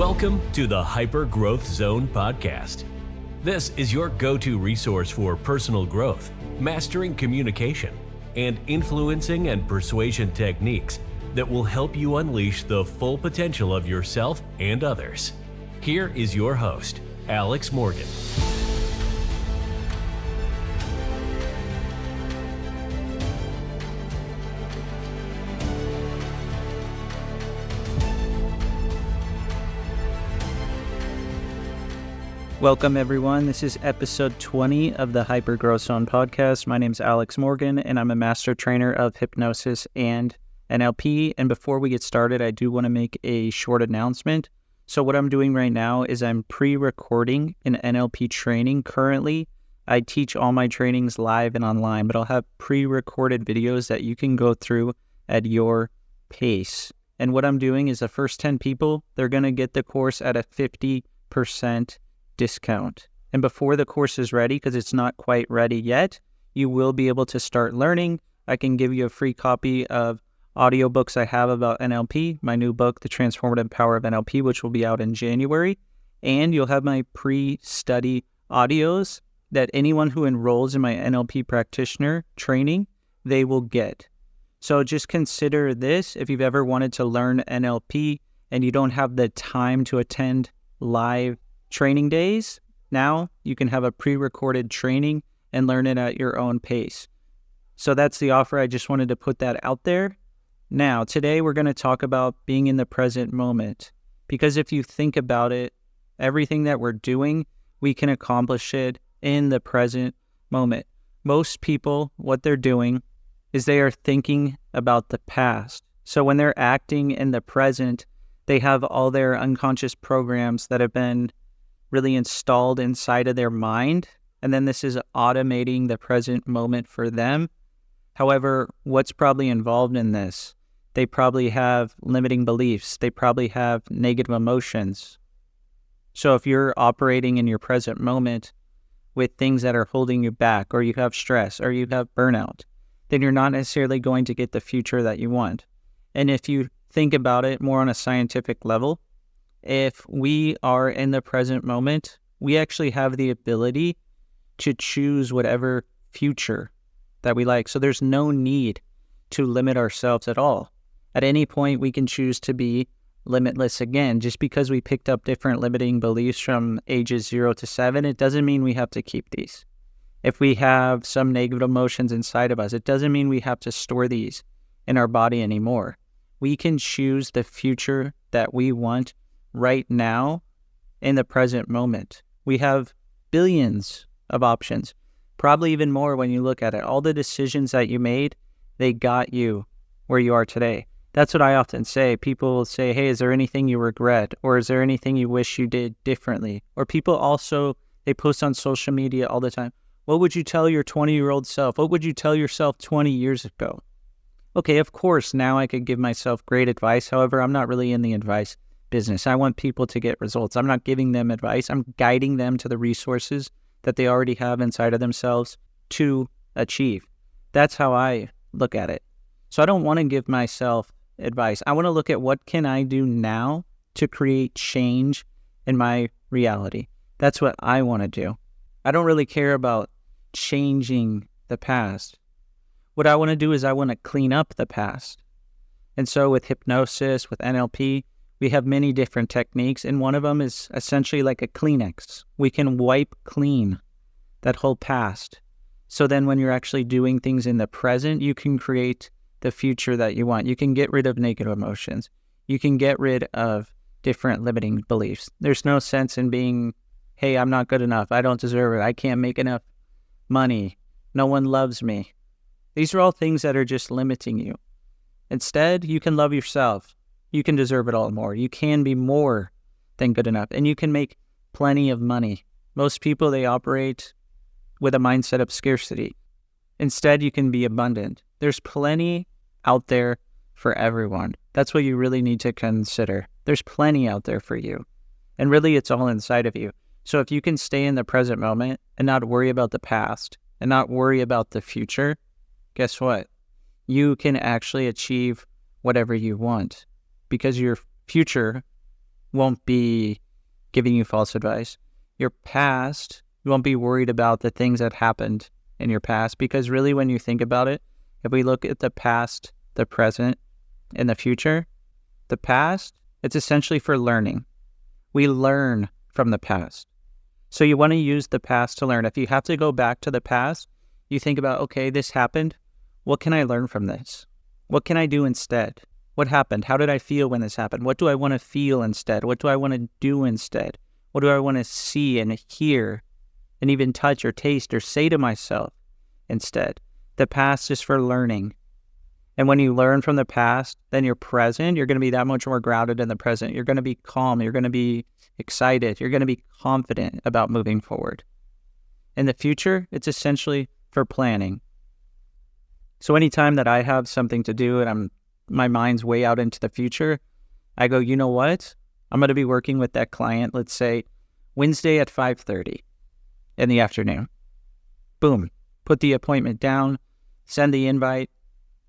Welcome to the Hyper Growth Zone podcast. This is your go-to resource for personal growth, mastering communication, and influencing and persuasion techniques that will help you unleash the full potential of yourself and others. Here is your host, Alex Morgan. Welcome, everyone. This is episode 20 of the Hyper Growth Zone podcast. My name is Alex Morgan, and I'm a master trainer of hypnosis and NLP. And before we get started, I do want to make a short announcement. So what I'm doing right now is I'm pre-recording an NLP training. Currently, I teach all my trainings live and online, but I'll have pre-recorded videos that you can go through at your pace. And what I'm doing is the first 10 people, they're going to get the course at a 50% discount. And before the course is ready, because it's not quite ready yet, you will be able to start learning. I can give you a free copy of audiobooks I have about NLP, my new book, The Transformative Power of NLP, which will be out in January. And you'll have my pre-study audios that anyone who enrolls in my NLP practitioner training, they will get. So just consider this. If you've ever wanted to learn NLP and you don't have the time to attend live training days, now you can have a pre-recorded training and learn it at your own pace. So that's the offer. I just wanted to put that out there. Now, today we're going to talk about being in the present moment, because if you think about it, everything that we're doing, we can accomplish it in the present moment. Most people, what they're doing is they are thinking about the past. So when they're acting in the present, they have all their unconscious programs that have been really installed inside of their mind, and then this is automating the present moment for them. However, what's probably involved in this? They probably have limiting beliefs. They probably have negative emotions. So if you're operating in your present moment with things that are holding you back, or you have stress, or you have burnout, then you're not necessarily going to get the future that you want. And if you think about it more on a scientific level, if we are in the present moment, we actually have the ability to choose whatever future that we like. So there's no need to limit ourselves at all. At any point, we can choose to be limitless again. Just because we picked up different limiting beliefs from ages 0 to 7, it doesn't mean we have to keep these. If we have some negative emotions inside of us, it doesn't mean we have to store these in our body anymore. We can choose the future that we want right now in the present moment. We have billions of options, probably even more when you look at it. All the decisions that you made, they got you where you are today. That's what I often say. People will say, hey, is there anything you regret? Or is there anything you wish you did differently? Or people also, they post on social media all the time. What would you tell your 20-year-old self? What would you tell yourself 20 years ago? Okay, of course, now I could give myself great advice. However, I'm not really in the advice business. I want people to get results. I'm not giving them advice. I'm guiding them to the resources that they already have inside of themselves to achieve. That's how I look at it. So I don't want to give myself advice. I want to look at what can I do now to create change in my reality. That's what I want to do. I don't really care about changing the past. What I want to do is I want to clean up the past. And so with hypnosis, with NLP, we have many different techniques, and one of them is essentially like a Kleenex. We can wipe clean that whole past. So then when you're actually doing things in the present, you can create the future that you want. You can get rid of negative emotions. You can get rid of different limiting beliefs. There's no sense in being, hey, I'm not good enough. I don't deserve it. I can't make enough money. No one loves me. These are all things that are just limiting you. Instead, you can love yourself. You can deserve it all and more. You can be more than good enough, and you can make plenty of money. Most people, they operate with a mindset of scarcity. Instead, you can be abundant. There's plenty out there for everyone. That's what you really need to consider. There's plenty out there for you. And really, it's all inside of you. So if you can stay in the present moment and not worry about the past and not worry about the future, guess what? You can actually achieve whatever you want, because your future won't be giving you false advice. Your past, you won't be worried about the things that happened in your past, because really when you think about it, if we look at the past, the present, and the future, the past, it's essentially for learning. We learn from the past. So you want to use the past to learn. If you have to go back to the past, you think about, okay, this happened. What can I learn from this? What can I do instead? What happened? How did I feel when this happened? What do I want to feel instead? What do I want to do instead? What do I want to see and hear and even touch or taste or say to myself instead? The past is for learning. And when you learn from the past, then your present, you're going to be that much more grounded in the present. You're going to be calm. You're going to be excited. You're going to be confident about moving forward. In the future, it's essentially for planning. So anytime that I have something to do and my mind's way out into the future, I go, you know what? I'm going to be working with that client, let's say Wednesday at 5:30 in the afternoon. Boom. Put the appointment down, send the invite.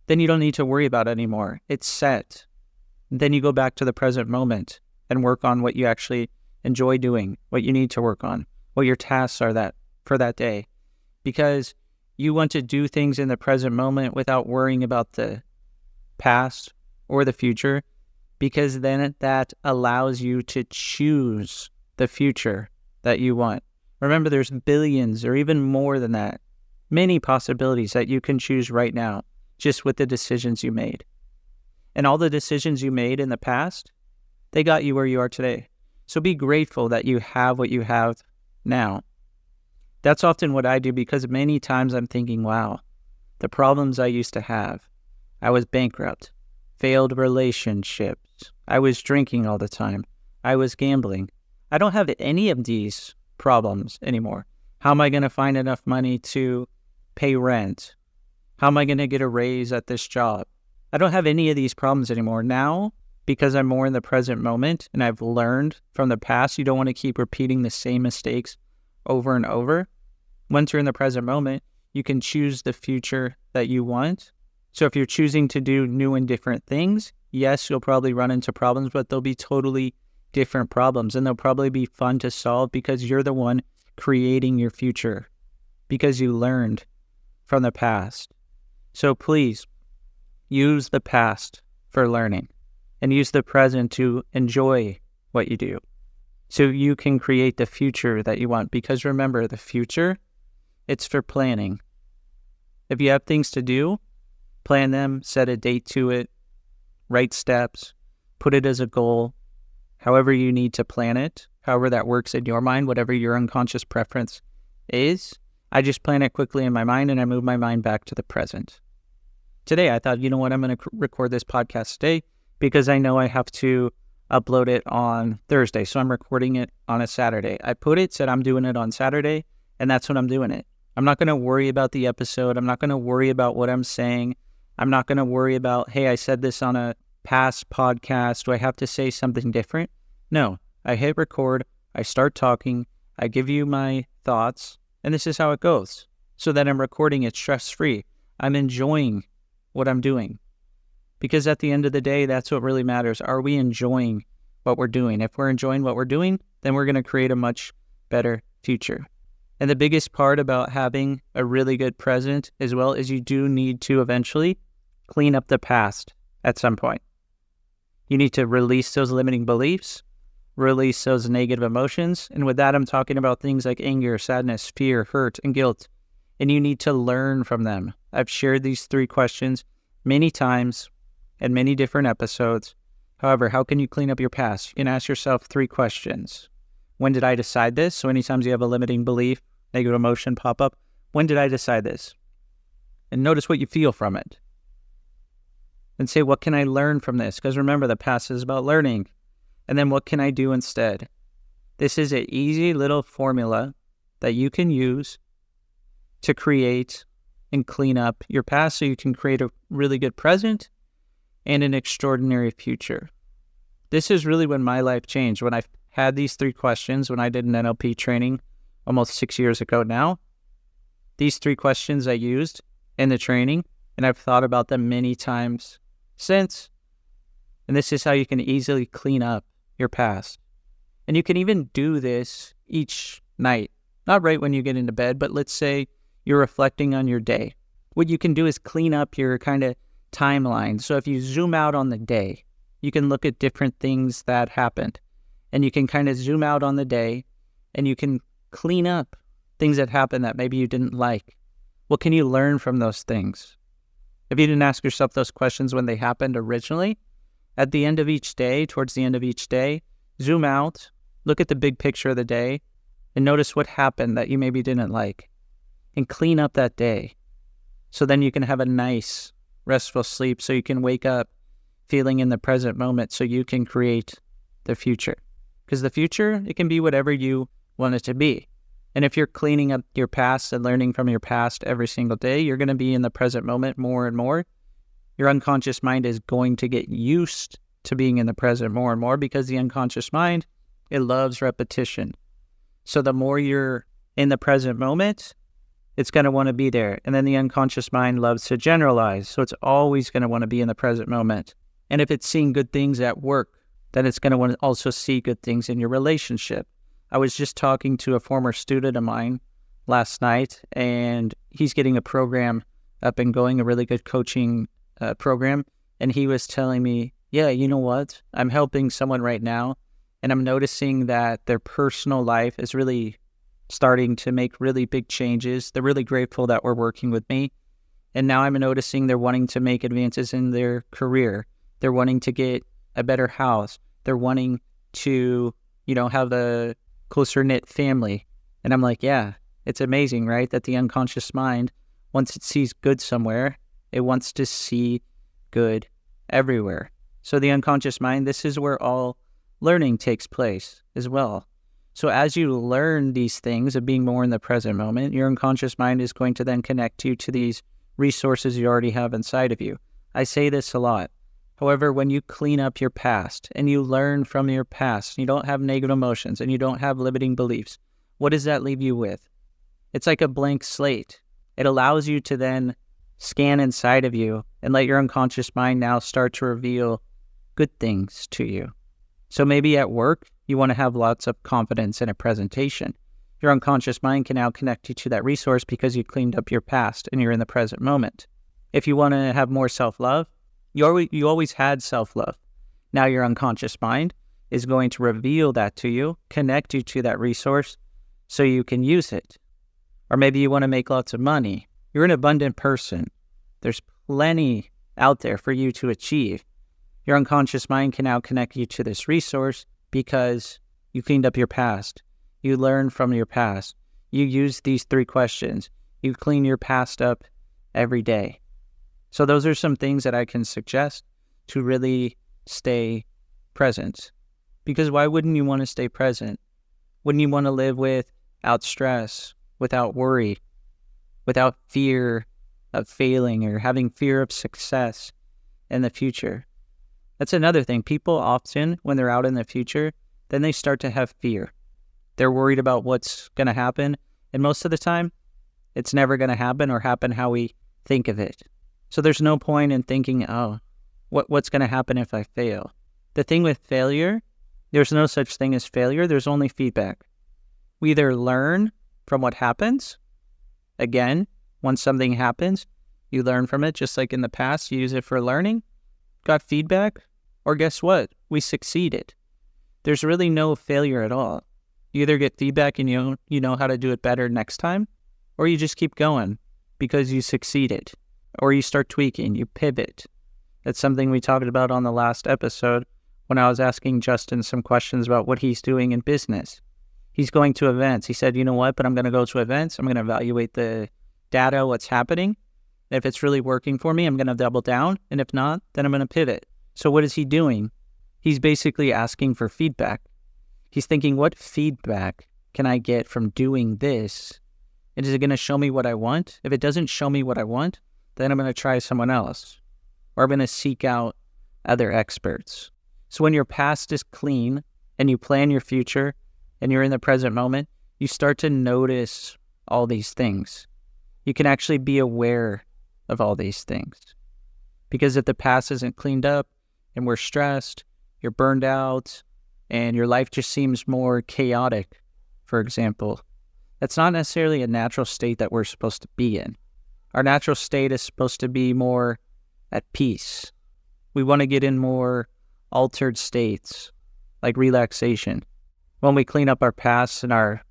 Then you don't need to worry about it anymore. It's set. Then you go back to the present moment and work on what you actually enjoy doing, what you need to work on, what your tasks are for that day. Because you want to do things in the present moment without worrying about the past or the future, because then that allows you to choose the future that you want. Remember, there's billions or even more than that, many possibilities that you can choose right now, just with the decisions you made. And all the decisions you made in the past, they got you where you are today. So be grateful that you have what you have now. That's often what I do, because many times I'm thinking, wow, the problems I used to have. I was bankrupt, failed relationships. I was drinking all the time. I was gambling. I don't have any of these problems anymore. How am I going to find enough money to pay rent? How am I going to get a raise at this job? I don't have any of these problems anymore. Now, because I'm more in the present moment and I've learned from the past, you don't want to keep repeating the same mistakes over and over. Once you're in the present moment, you can choose the future that you want. So if you're choosing to do new and different things, yes, you'll probably run into problems, but they'll be totally different problems, and they'll probably be fun to solve because you're the one creating your future, because you learned from the past. So please use the past for learning and use the present to enjoy what you do so you can create the future that you want. Because remember, the future, it's for planning. If you have things to do, plan them, set a date to it, write steps, put it as a goal, however you need to plan it, however that works in your mind, whatever your unconscious preference is. I just plan it quickly in my mind and I move my mind back to the present. Today, I thought, you know what, I'm going to record this podcast today because I know I have to upload it on Thursday. So I'm recording it on a Saturday. I said I'm doing it on Saturday, and that's when I'm doing it. I'm not going to worry about the episode. I'm not going to worry about what I'm saying. I'm not going to worry about, hey, I said this on a past podcast. Do I have to say something different? No, I hit record. I start talking. I give you my thoughts, and this is how it goes. So that I'm recording it stress-free. I'm enjoying what I'm doing. Because at the end of the day, that's what really matters. Are we enjoying what we're doing? If we're enjoying what we're doing, then we're going to create a much better future. And the biggest part about having a really good present as well is you do need to eventually clean up the past at some point. You need to release those limiting beliefs, release those negative emotions. And with that, I'm talking about things like anger, sadness, fear, hurt, and guilt. And you need to learn from them. I've shared these 3 questions many times in many different episodes. However, how can you clean up your past? You can ask yourself 3 questions. When did I decide this? So anytime you have a limiting belief, negative emotion pop up, when did I decide this? And notice what you feel from it. And say, what can I learn from this? Because remember, the past is about learning. And then what can I do instead? This is an easy little formula that you can use to create and clean up your past so you can create a really good present and an extraordinary future. This is really when my life changed. When I had these 3 questions, when I did an NLP training almost 6 years ago now, these 3 questions I used in the training, and I've thought about them many times since. And this is how you can easily clean up your past. And you can even do this each night, not right when you get into bed, but let's say you're reflecting on your day. What you can do is clean up your kind of timeline. So if you zoom out on the day, you can look at different things that happened, and you can kind of zoom out on the day and you can clean up things that happened that maybe you didn't like. What can you learn from those things? If you didn't ask yourself those questions when they happened originally, at the end of each day, towards the end of each day, zoom out, look at the big picture of the day, and notice what happened that you maybe didn't like, and clean up that day. So then you can have a nice, restful sleep, so you can wake up feeling in the present moment, so you can create the future. Because the future, it can be whatever you want it to be. And if you're cleaning up your past and learning from your past every single day, you're going to be in the present moment more and more. Your unconscious mind is going to get used to being in the present more and more, because the unconscious mind, it loves repetition. So the more you're in the present moment, it's going to want to be there. And then the unconscious mind loves to generalize. So it's always going to want to be in the present moment. And if it's seeing good things at work, then it's going to want to also see good things in your relationship. I was just talking to a former student of mine last night, and he's getting a program up and going, a really good coaching program. And he was telling me, yeah, you know what? I'm helping someone right now, and I'm noticing that their personal life is really starting to make really big changes. They're really grateful that we're working with me. And now I'm noticing they're wanting to make advances in their career. They're wanting to get a better house. They're wanting to, have a closer knit family. And I'm like, yeah, it's amazing, right? That the unconscious mind, once it sees good somewhere, it wants to see good everywhere. So the unconscious mind, this is where all learning takes place as well. So as you learn these things of being more in the present moment, your unconscious mind is going to then connect you to these resources you already have inside of you. I say this a lot. However, when you clean up your past and you learn from your past, you don't have negative emotions and you don't have limiting beliefs, what does that leave you with? It's like a blank slate. It allows you to then scan inside of you and let your unconscious mind now start to reveal good things to you. So maybe at work, you want to have lots of confidence in a presentation. Your unconscious mind can now connect you to that resource because you cleaned up your past and you're in the present moment. If you want to have more self-love, you always had self-love. Now your unconscious mind is going to reveal that to you, connect you to that resource so you can use it. Or maybe you want to make lots of money. You're an abundant person. There's plenty out there for you to achieve. Your unconscious mind can now connect you to this resource because you cleaned up your past. You learn from your past. You use these 3 questions. You clean your past up every day. So those are some things that I can suggest to really stay present. Because why wouldn't you want to stay present? Wouldn't you want to live without stress, without worry, without fear of failing or having fear of success in the future? That's another thing. People often, when they're out in the future, then they start to have fear. They're worried about what's going to happen. And most of the time, it's never going to happen or happen how we think of it. So there's no point in thinking, what's going to happen if I fail? The thing with failure, there's no such thing as failure. There's only feedback. We either learn from what happens. Again, once something happens, you learn from it, just like in the past, you use it for learning, got feedback, or guess what? We succeeded. There's really no failure at all. You either get feedback and you know how to do it better next time, or you just keep going because you succeeded. Or you start tweaking, you pivot. That's something we talked about on the last episode when I was asking Justin some questions about what he's doing in business. He's going to events. He said, you know what, but I'm going to go to events. I'm going to evaluate the data, what's happening. If it's really working for me, I'm going to double down. And if not, then I'm going to pivot. So what is he doing? He's basically asking for feedback. He's thinking, what feedback can I get from doing this? And is it going to show me what I want? If it doesn't show me what I want, then I'm going to try someone else. Or I'm going to seek out other experts. So when your past is clean and you plan your future and you're in the present moment, you start to notice all these things. You can actually be aware of all these things. Because if the past isn't cleaned up and we're stressed, you're burned out, and your life just seems more chaotic, for example, that's not necessarily a natural state that we're supposed to be in. Our natural state is supposed to be more at peace. We want to get in more altered states, like relaxation. When we clean up our past and our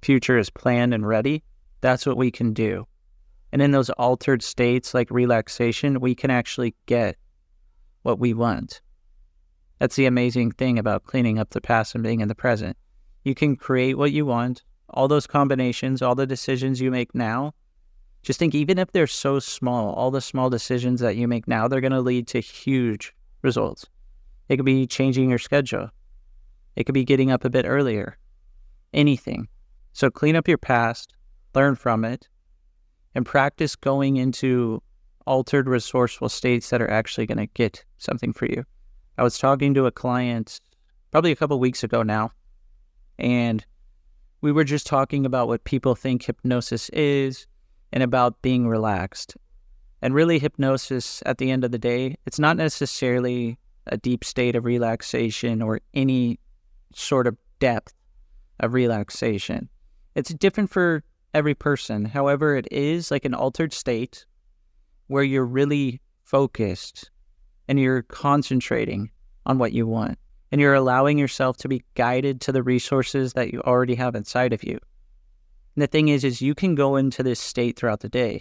future is planned and ready, that's what we can do. And in those altered states, like relaxation, we can actually get what we want. That's the amazing thing about cleaning up the past and being in the present. You can create what you want, all those combinations, all the decisions you make now. Just think, even if they're so small, all the small decisions that you make now, they're going to lead to huge results. It could be changing your schedule. It could be getting up a bit earlier. Anything. So clean up your past, learn from it, and practice going into altered resourceful states that are actually going to get something for you. I was talking to a client probably a couple weeks ago now, and we were just talking about what people think hypnosis is and about being relaxed. And really, hypnosis, at the end of the day, it's not necessarily a deep state of relaxation or any sort of depth of relaxation. It's different for every person. However, it is like an altered state where you're really focused and you're concentrating on what you want. And you're allowing yourself to be guided to the resources that you already have inside of you. And the thing is you can go into this state throughout the day,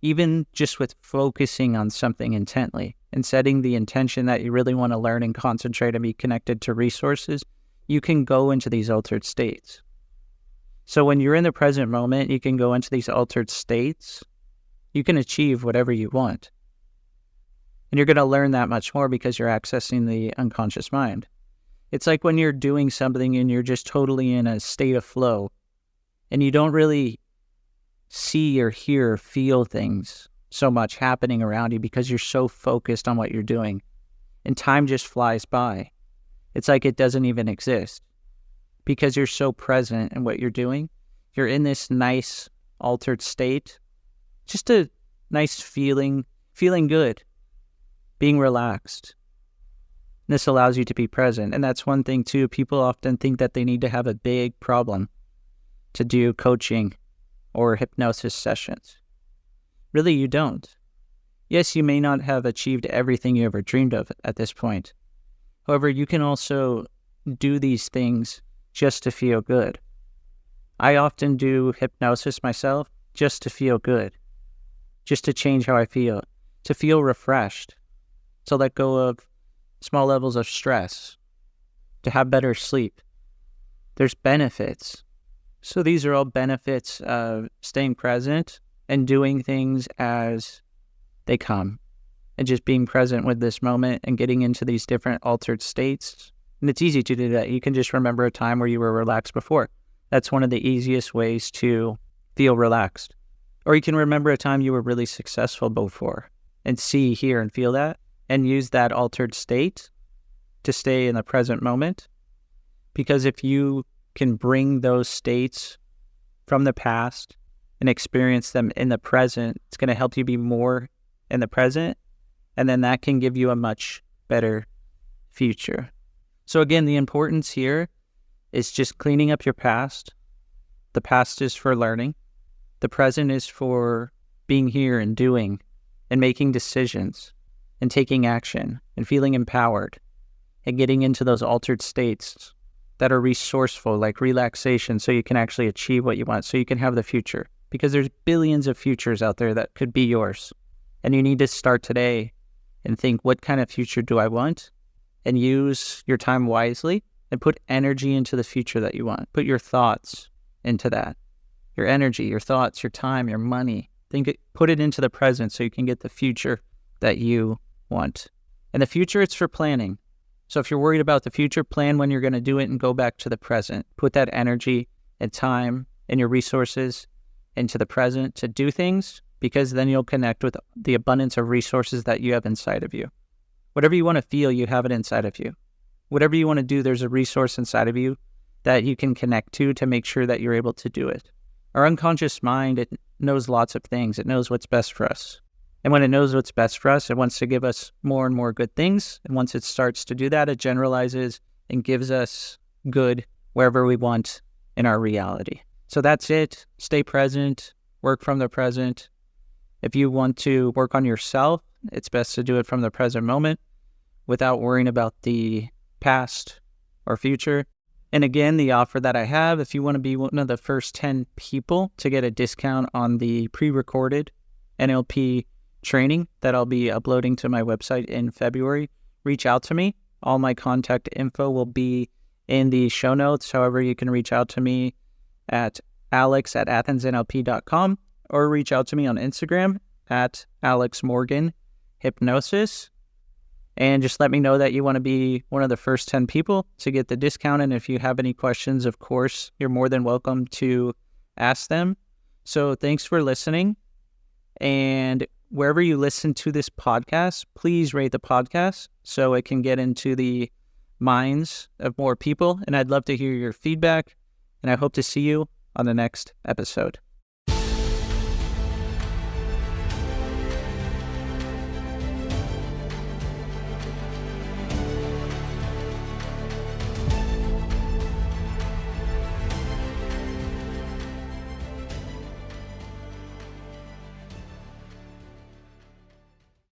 even just with focusing on something intently and setting the intention that you really want to learn and concentrate and be connected to resources. You can go into these altered states. So when you're in the present moment, you can go into these altered states. You can achieve whatever you want. And you're going to learn that much more because you're accessing the unconscious mind. It's like when you're doing something and you're just totally in a state of flow and you don't really see or hear or feel things so much happening around you because you're so focused on what you're doing. And time just flies by. It's like it doesn't even exist because you're so present in what you're doing. You're in this nice altered state, just a nice feeling good, being relaxed. And this allows you to be present. And that's one thing too. People often think that they need to have a big problem to do coaching or hypnosis sessions. Really, you don't. Yes, you may not have achieved everything you ever dreamed of at this point. However, you can also do these things just to feel good. I often do hypnosis myself just to feel good, just to change how I feel, to feel refreshed, to let go of small levels of stress, to have better sleep. There's benefits. So these are all benefits of staying present and doing things as they come and just being present with this moment and getting into these different altered states. And it's easy to do that. You can just remember a time where you were relaxed before. That's one of the easiest ways to feel relaxed. Or you can remember a time you were really successful before and see, hear, and feel that and use that altered state to stay in the present moment. Because if you can bring those states from the past and experience them in the present, it's going to help you be more in the present. And then that can give you a much better future. So again, the importance here is just cleaning up your past. The past is for learning. The present is for being here and doing and making decisions and taking action and feeling empowered and getting into those altered states that are resourceful, like relaxation, so you can actually achieve what you want, so you can have the future. Because there's billions of futures out there that could be yours. And you need to start today and think, what kind of future do I want? And use your time wisely and put energy into the future that you want. Put your thoughts into that. Your energy, your thoughts, your time, your money. Put it into the present so you can get the future that you want. And the future, it's for planning. So if you're worried about the future, plan when you're going to do it and go back to the present. Put that energy and time and your resources into the present to do things, because then you'll connect with the abundance of resources that you have inside of you. Whatever you want to feel, you have it inside of you. Whatever you want to do, there's a resource inside of you that you can connect to make sure that you're able to do it. Our unconscious mind, it knows lots of things. It knows what's best for us. And when it knows what's best for us, it wants to give us more and more good things. And once it starts to do that, it generalizes and gives us good wherever we want in our reality. So that's it. Stay present, work from the present. If you want to work on yourself, it's best to do it from the present moment without worrying about the past or future. And again, the offer that I have, if you want to be one of the first 10 people to get a discount on the pre-recorded NLP training that I'll be uploading to my website in February, reach out to me. All my contact info will be in the show notes. However, you can reach out to me at alex@athensnlp.com or reach out to me on Instagram at alexmorganhypnosis. And just let me know that you want to be one of the first 10 people to get the discount. And if you have any questions, of course, you're more than welcome to ask them. So thanks for listening. And wherever you listen to this podcast, please rate the podcast so it can get into the minds of more people. And I'd love to hear your feedback. And I hope to see you on the next episode.